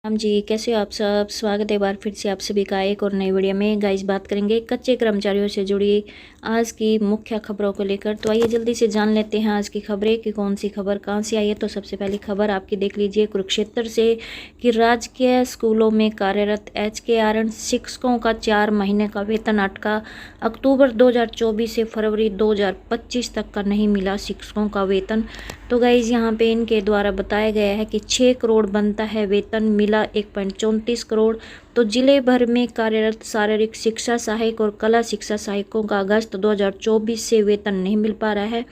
हम जी, कैसे हो आप सब। स्वागत है एक बार फिर से आप सभी का एक और नई वीडियो में। गाइस, बात करेंगे कच्चे कर्मचारियों से जुड़ी आज की मुख्य खबरों को लेकर। तो आइए जल्दी से जान लेते हैं आज की खबरें कि कौन सी खबर कहां से आई है। तो सबसे पहली खबर आपकी देख लीजिए कुरुक्षेत्र से कि राजकीय स्कूलों में कार्यरत HKRN शिक्षकों का 4 महीने का वेतन अटका। अक्टूबर 2024 से फरवरी 2025 तक का नहीं मिला शिक्षकों का वेतन। तो गाइज यहाँ पे इनके द्वारा बताया गया है कि 6 करोड़ बनता है वेतन, मिला 1.34 करोड़। तो जिले भर में कार्यरत शारीरिक शिक्षा सहायक और कला शिक्षा सहायकों का अगस्त 2024 से वेतन नहीं मिल पा रहा है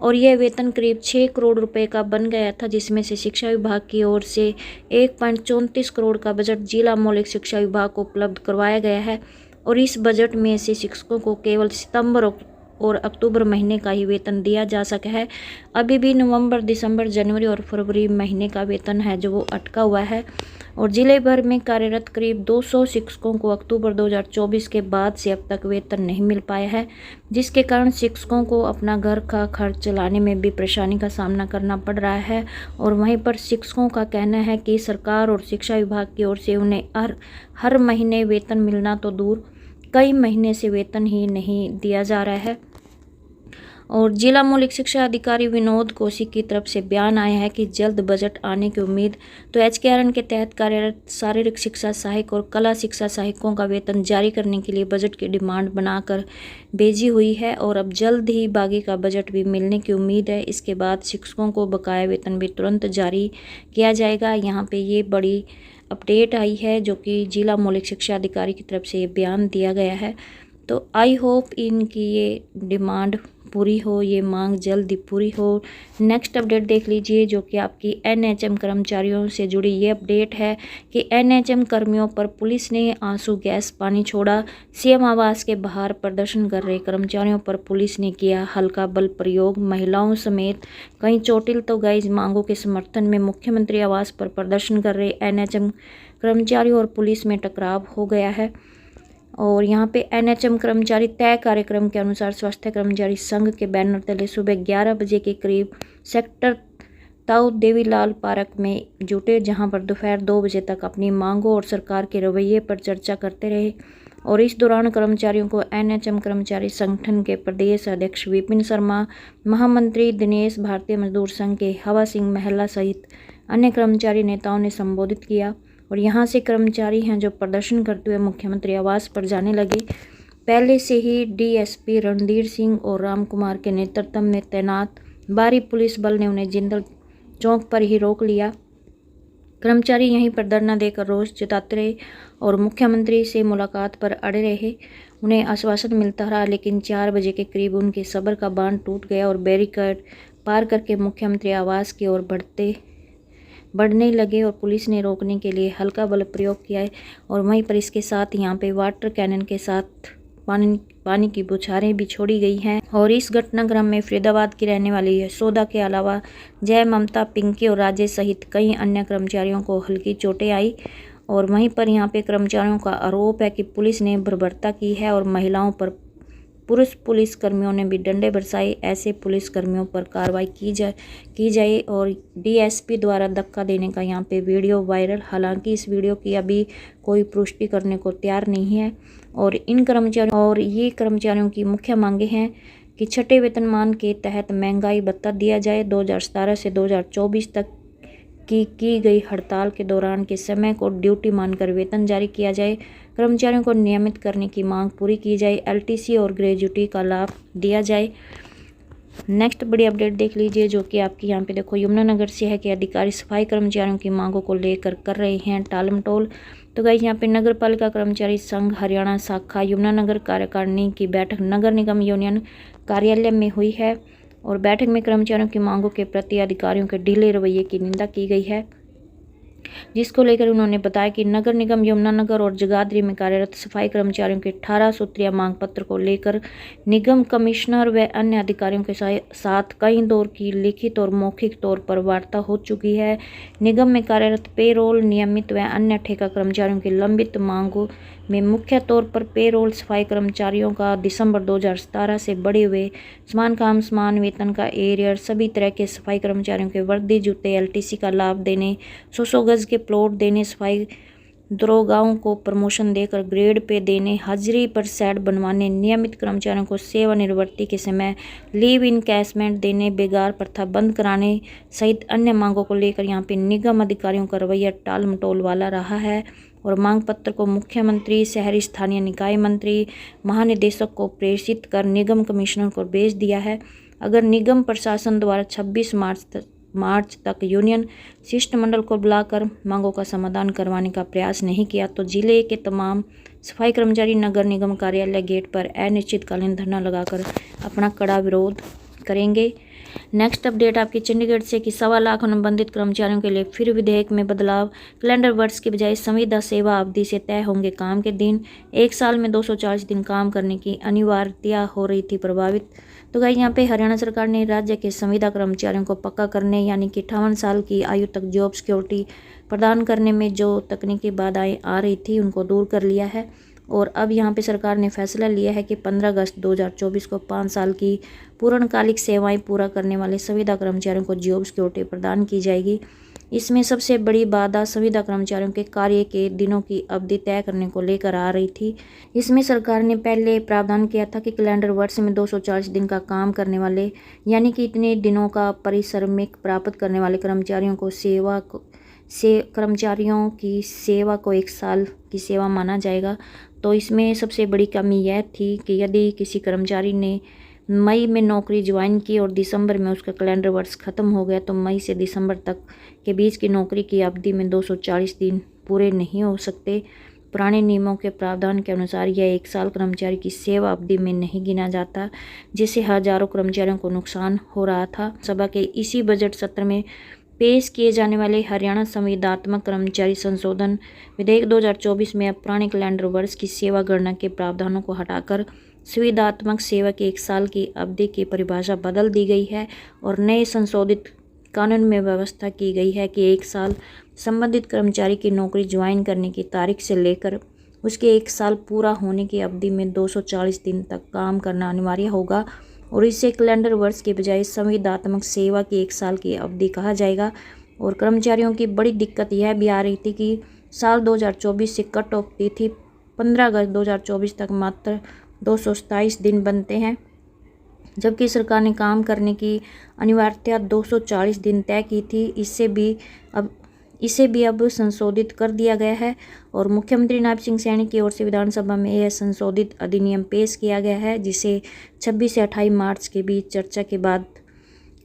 और यह वेतन करीब 6 करोड़ रुपए का बन गया था, जिसमें से शिक्षा विभाग की ओर से 1.34 करोड़ का बजट जिला मौलिक शिक्षा विभाग को उपलब्ध करवाया गया है। और इस बजट में से शिक्षकों को केवल सितंबर और अक्टूबर महीने का ही वेतन दिया जा सका है। अभी भी नवंबर, दिसंबर, जनवरी और फरवरी महीने का वेतन है जो वो अटका हुआ है। और जिले भर में कार्यरत करीब 200 शिक्षकों को अक्टूबर 2024 के बाद से अब तक वेतन नहीं मिल पाया है, जिसके कारण शिक्षकों को अपना घर का खर्च चलाने में भी परेशानी का सामना करना पड़ रहा है। और वहीं पर शिक्षकों का कहना है कि सरकार और शिक्षा विभाग की ओर से उन्हें हर महीने वेतन मिलना तो दूर, कई महीने से वेतन ही नहीं दिया जा रहा है। और जिला मौलिक शिक्षा अधिकारी विनोद कौशिक की तरफ से बयान आया है कि जल्द बजट आने की उम्मीद। तो HKRN के तहत कार्यरत शारीरिक शिक्षा सहायक और कला शिक्षा सहायकों का वेतन जारी करने के लिए बजट की डिमांड बनाकर भेजी हुई है और अब जल्द ही बाकी का बजट भी मिलने की उम्मीद है। इसके बाद शिक्षकों को बकाया वेतन भी तुरंत जारी किया जाएगा। यहाँ पे ये बड़ी अपडेट आई है जो कि जिला मौलिक शिक्षा अधिकारी की तरफ से ये बयान दिया गया है। तो आई होप इनकी ये डिमांड पूरी हो, ये मांग जल्दी पूरी हो। नेक्स्ट अपडेट देख लीजिए जो कि आपकी NHM कर्मचारियों से जुड़ी ये अपडेट है कि NHM कर्मियों पर पुलिस ने आंसू गैस पानी छोड़ा। CM आवास के बाहर प्रदर्शन कर रहे कर्मचारियों पर पुलिस ने किया हल्का बल प्रयोग, महिलाओं समेत कई चोटिल। तो गाइज, मांगों के समर्थन में मुख्यमंत्री आवास पर प्रदर्शन कर रहे NHM कर्मचारियों और पुलिस में टकराव हो गया है। और यहाँ पे NHM कर्मचारी तय कार्यक्रम के अनुसार स्वास्थ्य कर्मचारी संघ के बैनर तले सुबह 11 बजे के करीब सेक्टर ताऊ देवीलाल पार्क में जुटे, जहाँ पर दोपहर 2 बजे तक अपनी मांगों और सरकार के रवैये पर चर्चा करते रहे। और इस दौरान कर्मचारियों को NHM कर्मचारी संगठन के प्रदेश अध्यक्ष विपिन शर्मा, महामंत्री दिनेश, भारतीय मजदूर संघ के हवा सिंह महला सहित अन्य कर्मचारी नेताओं ने संबोधित किया। और यहाँ से कर्मचारी हैं जो प्रदर्शन करते हुए मुख्यमंत्री आवास पर जाने लगे। पहले से ही DSP रणधीर सिंह और राम कुमार के नेतृत्व में तैनात भारी पुलिस बल ने उन्हें जिंदल चौक पर ही रोक लिया। कर्मचारी यहीं पर धरना देकर रोष जताते रहे और मुख्यमंत्री से मुलाकात पर अड़े रहे। उन्हें आश्वासन मिलता रहा, लेकिन 4 बजे के करीब उनके सब्र का बांध टूट गया और बैरिकेड पार करके मुख्यमंत्री आवास की ओर बढ़ने लगे और पुलिस ने रोकने के लिए हल्का बल प्रयोग किया है। और वहीं पर इसके साथ यहाँ पे वाटर कैनन के साथ पानी की बौछारें भी छोड़ी गई हैं। और इस घटनाक्रम में फरीदाबाद की रहने वाली यशोदा के अलावा जय, ममता, पिंकी और राजेश सहित कई अन्य कर्मचारियों को हल्की चोटें आई। और वहीं पर यहाँ पे कर्मचारियों का आरोप है कि पुलिस ने बर्बरता की है और महिलाओं पर पुरुष पुलिस कर्मियों ने भी डंडे बरसाए। ऐसे पुलिस कर्मियों पर कार्रवाई की जाए। और DSP द्वारा धक्का देने का यहाँ पे वीडियो वायरल, हालांकि इस वीडियो की अभी कोई पुष्टि करने को तैयार नहीं है। और ये कर्मचारियों की मुख्य मांगे हैं कि छठे वेतनमान के तहत महंगाई भत्ता दिया जाए। 2017 से 2024 तक की गई हड़ताल के दौरान के समय को ड्यूटी मानकर वेतन जारी किया जाए। कर्मचारियों को नियमित करने की मांग पूरी की जाए। LTC और ग्रेजुटी का लाभ दिया जाए। नेक्स्ट बड़ी अपडेट देख लीजिए जो कि आपकी यहाँ पे देखो यमुनानगर से है कि अधिकारी सफाई कर्मचारियों की मांगों को लेकर कर रहे हैं टालमटोल। तो गाइस, यहाँ पे नगर पालिका कर्मचारी संघ हरियाणा शाखा यमुनानगर कार्यकारिणी की बैठक नगर निगम यूनियन कार्यालय में हुई है। और बैठक में कर्मचारियों की मांगों के प्रति अधिकारियों के ढीले रवैये की निंदा की गई है, जिसको लेकर उन्होंने बताया कि नगर निगम यमुनानगर और जगाधरी में कार्यरत सफाई कर्मचारियों के 18 सूत्रीय मांग पत्र को लेकर निगम कमिश्नर व अन्य अधिकारियों के साथ कई दौर की लिखित और मौखिक तौर पर वार्ता हो चुकी है। निगम में कार्यरत पेरोल, नियमित व अन्य ठेका कर्मचारियों की लंबित मांगों में मुख्य तौर पर पेरोल सफाई कर्मचारियों का दिसंबर 2017 से बढ़े हुए समान काम समान वेतन का एरियर, सभी तरह के सफाई कर्मचारियों के वर्दी, जूते, LTC का लाभ देने, 100 गज गज के प्लॉट देने, सफाई दरोगाओं को प्रमोशन देकर ग्रेड पे देने, हाजिरी पर सेट बनवाने, नियमित कर्मचारियों को सेवानिवृत्ति के समय लीव इनकैशमेंट देने, बेगार प्रथा बंद कराने सहित अन्य मांगों को लेकर यहाँ पे निगम अधिकारियों का रवैया टाल मटोल वाला रहा है। और मांग पत्र को मुख्यमंत्री, शहरी स्थानीय निकाय मंत्री, महानिदेशक को प्रेषित कर निगम कमिश्नर को भेज दिया है। अगर निगम प्रशासन द्वारा 26 मार्च तक यूनियन शिष्टमंडल को बुलाकर मांगों का समाधान करवाने का प्रयास नहीं किया तो जिले के तमाम सफाई कर्मचारी नगर निगम कार्यालय गेट पर अनिश्चितकालीन धरना लगाकर अपना कड़ा विरोध करेंगे। नेक्स्ट अपडेट आपकी चंडीगढ़ से कि 1.25 लाख अनुबंधित कर्मचारियों के लिए फिर विधेयक में बदलाव, कैलेंडर वर्ष की बजाय संविदा सेवा अवधि से तय होंगे काम के दिन, एक साल में 240 दिन काम करने की अनिवार्यता हो रही थी प्रभावित। तो गाइस यहाँ पे हरियाणा सरकार ने राज्य के संविदा कर्मचारियों को पक्का करने यानी कि 58 साल की आयु तक जॉब सिक्योरिटी प्रदान करने में जो तकनीकी बाधाएं आ रही थी उनको दूर कर लिया है। और अब यहाँ पे सरकार ने फैसला लिया है कि 15 अगस्त 2024 को 5 साल की पूर्णकालिक सेवाएं पूरा करने वाले संविदा कर्मचारियों को जॉब सिक्योरिटी प्रदान की जाएगी। इसमें सबसे बड़ी बाधा संविदा कर्मचारियों के कार्य के दिनों की अवधि तय करने को लेकर आ रही थी। इसमें सरकार ने पहले प्रावधान किया था कि कैलेंडर वर्ष में 240 दिन का काम करने वाले यानी कि इतने दिनों का परिश्रमिक प्राप्त करने वाले कर्मचारियों की सेवा को 1 साल की सेवा माना जाएगा। तो इसमें सबसे बड़ी कमी यह थी कि यदि किसी कर्मचारी ने मई में नौकरी ज्वाइन की और दिसंबर में उसका कैलेंडर वर्ष खत्म हो गया तो मई से दिसंबर तक के बीच की नौकरी की अवधि में 240 दिन पूरे नहीं हो सकते। पुराने नियमों के प्रावधान के अनुसार यह 1 साल कर्मचारी की सेवा अवधि में नहीं गिना जाता, जिससे हजारों कर्मचारियों को नुकसान हो रहा था। सभा के इसी बजट सत्र में पेश किए जाने वाले हरियाणा संविदात्मक कर्मचारी संशोधन विधेयक 2024 में अब पुराने कैलेंडर वर्ष की सेवा गणना के प्रावधानों को हटाकर संविदात्मक सेवा की 1 साल की अवधि की परिभाषा बदल दी गई है और नए संशोधित कानून में व्यवस्था की गई है कि 1 साल संबंधित कर्मचारी की नौकरी ज्वाइन करने की तारीख से लेकर उसके 1 साल पूरा होने की अवधि में 240 दिन तक काम करना अनिवार्य होगा और इसे कैलेंडर वर्ष के बजाय संविदात्मक सेवा की 1 साल की अवधि कहा जाएगा। और कर्मचारियों की बड़ी दिक्कत यह भी आ रही थी कि साल 2024 से कट ऑफ तिथि 15 अगस्त 2024 तक मात्र 227 दिन बनते हैं, जबकि सरकार ने काम करने की अनिवार्यता 240 दिन तय की थी। इसे भी अब संशोधित कर दिया गया है और मुख्यमंत्री नायब सिंह सैनी की ओर से विधानसभा में यह संशोधित अधिनियम पेश किया गया है, जिसे 26 से 28 मार्च के बीच चर्चा के बाद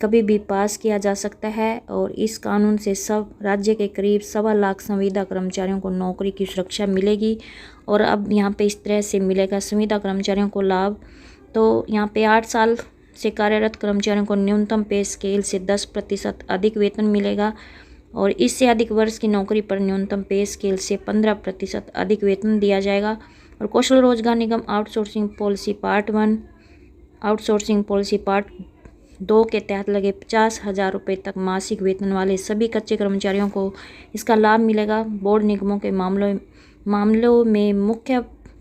कभी भी पास किया जा सकता है। और इस कानून से सब राज्य के करीब 1.25 लाख संविदा कर्मचारियों को नौकरी की सुरक्षा मिलेगी। और अब यहाँ पे इस तरह से मिलेगा संविदा कर्मचारियों को लाभ। तो यहाँ पे 8 साल से कार्यरत कर्मचारियों को न्यूनतम पे स्केल से 10% अधिक वेतन मिलेगा और इससे अधिक वर्ष की नौकरी पर न्यूनतम पे स्केल से 15% अधिक वेतन दिया जाएगा। और Kaushal Rozgar Nigam outsourcing policy part 1, outsourcing policy part 2 के तहत लगे 50,000 रुपये तक मासिक वेतन वाले सभी कच्चे कर्मचारियों को इसका लाभ मिलेगा। बोर्ड निगमों के मामलों में मुख्य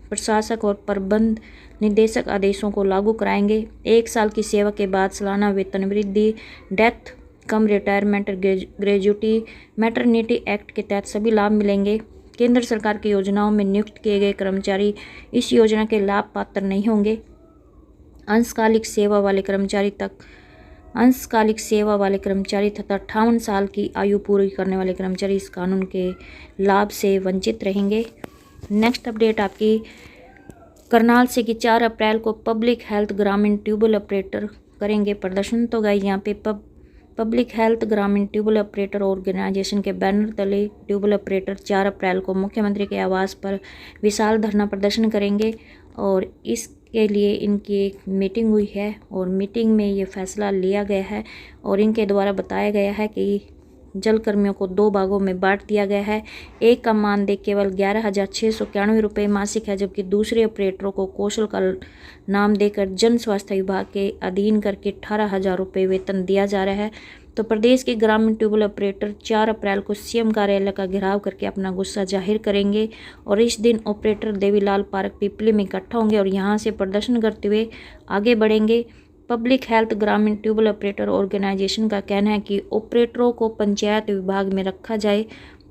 प्रशासक और प्रबंध निदेशक आदेशों को लागू कराएंगे। 1 साल की सेवा के बाद सालाना वेतन वृद्धि, डेथ कम रिटायरमेंट, ग्रेजुटी, मैटरनिटी एक्ट के तहत सभी लाभ मिलेंगे। केंद्र सरकार की योजनाओं में नियुक्त किए गए कर्मचारी इस योजना के लाभ पात्र नहीं होंगे। अंशकालिक सेवा वाले कर्मचारी तथा 58 साल की आयु पूरी करने वाले कर्मचारी इस कानून के लाभ से वंचित रहेंगे। नेक्स्ट अपडेट आपकी करनाल से कि 4 अप्रैल को पब्लिक हेल्थ ग्रामीण ट्यूबवेल ऑपरेटर करेंगे प्रदर्शन। तो गाइस यहाँ पे पब्लिक हेल्थ ग्रामीण ट्यूबवेल ऑपरेटर ऑर्गेनाइजेशन के बैनर तले ट्यूबवेल ऑपरेटर 4 अप्रैल को मुख्यमंत्री के आवास पर विशाल धरना प्रदर्शन करेंगे और इसके लिए इनकी एक मीटिंग हुई है और मीटिंग में ये फैसला लिया गया है और इनके द्वारा बताया गया है कि जल कर्मियों को 2 भागों में बांट दिया गया है। एक का मानदेय केवल 11,691 रुपये मासिक है, जबकि दूसरे ऑपरेटरों को कौशल का नाम देकर जन स्वास्थ्य विभाग के अधीन करके 18,000 रुपये वेतन दिया जा रहा है। तो प्रदेश के ग्रामीण ट्यूबवेल ऑपरेटर 4 अप्रैल को सीएम कार्यालय का घेराव करके अपना गुस्सा जाहिर करेंगे और इस दिन ऑपरेटर देवीलाल पार्क पिपली में इकट्ठा होंगे और यहाँ से प्रदर्शन करते हुए आगे बढ़ेंगे। पब्लिक हेल्थ ग्रामीण ट्यूबवेल ऑपरेटर ऑर्गेनाइजेशन का कहना है कि ऑपरेटरों को पंचायत विभाग में रखा जाए।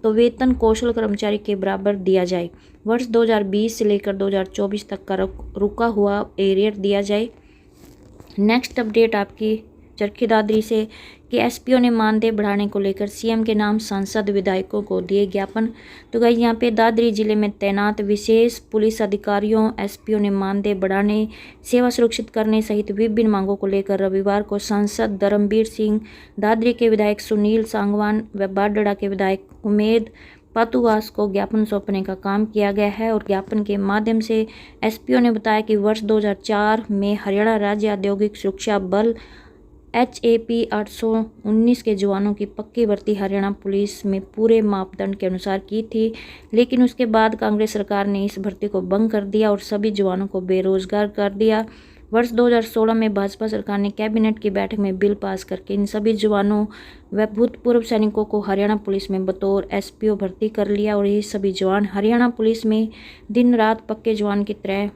तो वेतन कौशल कर्मचारी के बराबर दिया जाए। वर्ष 2020 से लेकर 2024 तक का रुका हुआ एरियर दिया जाए। नेक्स्ट अपडेट आपकी चरखी दादरी से कि एसपीओ ने मानदेय बढ़ाने को लेकर सीएम के नाम सांसद विधायकों को दिए ज्ञापन। तो गाइस यहाँ पे दादरी जिले में तैनात विशेष पुलिस अधिकारियों एसपीओ ने मानदेय बढ़ाने, सेवा सुरक्षित करने सहित विभिन्न मांगों को लेकर रविवार को सांसद धर्मवीर सिंह, दादरी के विधायक सुनील सांगवान व बाडड़ा के विधायक उमेद पातुवास को ज्ञापन सौंपने का काम किया गया है। और ज्ञापन के माध्यम से एसपीओ ने बताया कि वर्ष 2004 में हरियाणा राज्य औद्योगिक सुरक्षा बल HAP 819 के जवानों की पक्की भर्ती हरियाणा पुलिस में पूरे मापदंड के अनुसार की थी, लेकिन उसके बाद कांग्रेस सरकार ने इस भर्ती को भंग कर दिया और सभी जवानों को बेरोजगार कर दिया। वर्ष 2016 में भाजपा सरकार ने कैबिनेट की बैठक में बिल पास करके इन सभी जवानों व भूतपूर्व सैनिकों को हरियाणा पुलिस में बतौर एसपीओ भर्ती कर लिया और ये सभी जवान हरियाणा पुलिस में दिन रात पक्के जवान की तरह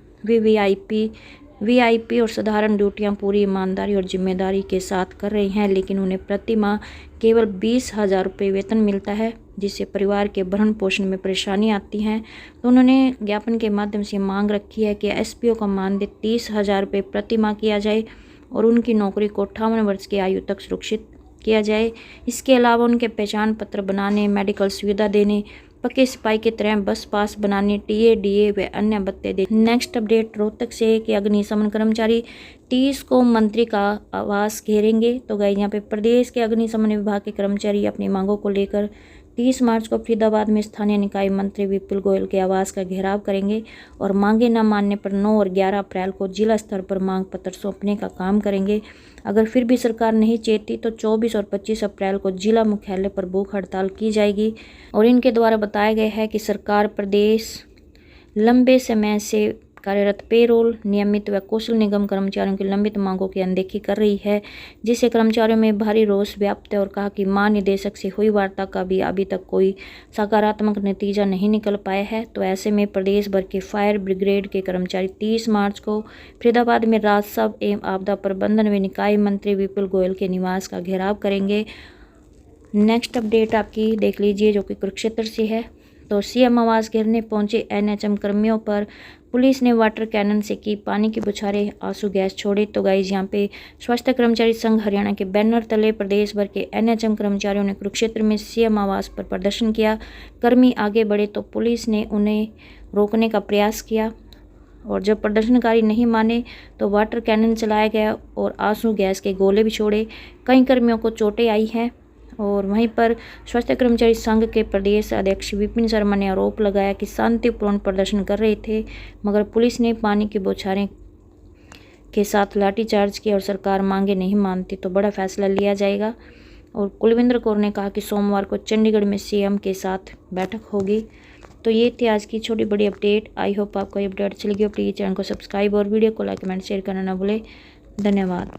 वीआईपी और साधारण ड्यूटियां पूरी ईमानदारी और जिम्मेदारी के साथ कर रहे हैं, लेकिन उन्हें प्रति माह केवल 20,000 रुपये वेतन मिलता है, जिससे परिवार के भरण पोषण में परेशानी आती है। तो उन्होंने ज्ञापन के माध्यम से मांग रखी है कि एसपीओ का मानदेय 30,000 रुपये प्रति माह किया जाए और उनकी नौकरी को 58 वर्ष की आयु तक सुरक्षित किया जाए। इसके अलावा उनके पहचान पत्र बनाने, मेडिकल सुविधा देने, पक्के सिपाही की तरह बस पास बनाने, टीए डीए व अन्य भत्ते दे। नेक्स्ट अपडेट रोहतक से कि अग्निशमन कर्मचारी 30 को मंत्री का आवास घेरेंगे। तो गाइस यहाँ पे प्रदेश के अग्निशमन विभाग के कर्मचारी अपनी मांगों को लेकर 30 मार्च को फरीदाबाद में स्थानीय निकाय मंत्री विपुल गोयल के आवास का घेराव करेंगे और मांगे न मानने पर 9 और 11 अप्रैल को जिला स्तर पर मांग पत्र सौंपने का काम करेंगे। अगर फिर भी सरकार नहीं चेती तो 24 और 25 अप्रैल को जिला मुख्यालय पर भूख हड़ताल की जाएगी। और इनके द्वारा बताया गया है कि सरकार प्रदेश लंबे समय से कार्यरत पेरोल, नियमित व कौशल निगम कर्मचारियों की लंबित मांगों की अनदेखी कर रही है, जिससे कर्मचारियों में भारी रोष व्याप्त है। और कहा कि महानिदेशक से हुई वार्ता का भी अभी तक कोई सकारात्मक नतीजा नहीं निकल पाया है। तो ऐसे में प्रदेश भर के फायर ब्रिगेड के कर्मचारी 30 मार्च को फरीदाबाद में राजस्व एवं आपदा प्रबंधन व निकाय मंत्री विपुल गोयल के निवास का घेराव करेंगे। नेक्स्ट अपडेट आपकी देख लीजिए जो कि कुरुक्षेत्र से है। तो सीएम आवास घेरने पहुंचे एनएचएम कर्मियों पर पुलिस ने वाटर कैनन से की पानी की बौछारें, आंसू गैस छोड़े। तो गाइज यहाँ पे स्वास्थ्य कर्मचारी संघ हरियाणा के बैनर तले प्रदेश भर के एनएचएम कर्मचारियों ने कुरुक्षेत्र में सीएम आवास पर प्रदर्शन किया। कर्मी आगे बढ़े तो पुलिस ने उन्हें रोकने का प्रयास किया और जब प्रदर्शनकारी नहीं माने तो वाटर कैनन चलाया गया और आंसू गैस के गोले भी छोड़े। कई कर्मियों को चोटें आई हैं। और वहीं पर स्वास्थ्य कर्मचारी संघ के प्रदेश अध्यक्ष विपिन शर्मा ने आरोप लगाया कि शांतिपूर्ण प्रदर्शन कर रहे थे, मगर पुलिस ने पानी की बौछारें के साथ लाठीचार्ज किया और सरकार मांगे नहीं मानती तो बड़ा फैसला लिया जाएगा। और कुलविंदर कौर ने कहा कि सोमवार को चंडीगढ़ में सीएम के साथ बैठक होगी। तो ये थी आज की छोटी बड़ी अपडेट। आई होप आपको ये अपडेट अच्छी लगी हो। प्लीज़ चैनल को सब्सक्राइब और वीडियो को लाइक कमेंट शेयर करना ना भूलें। धन्यवाद।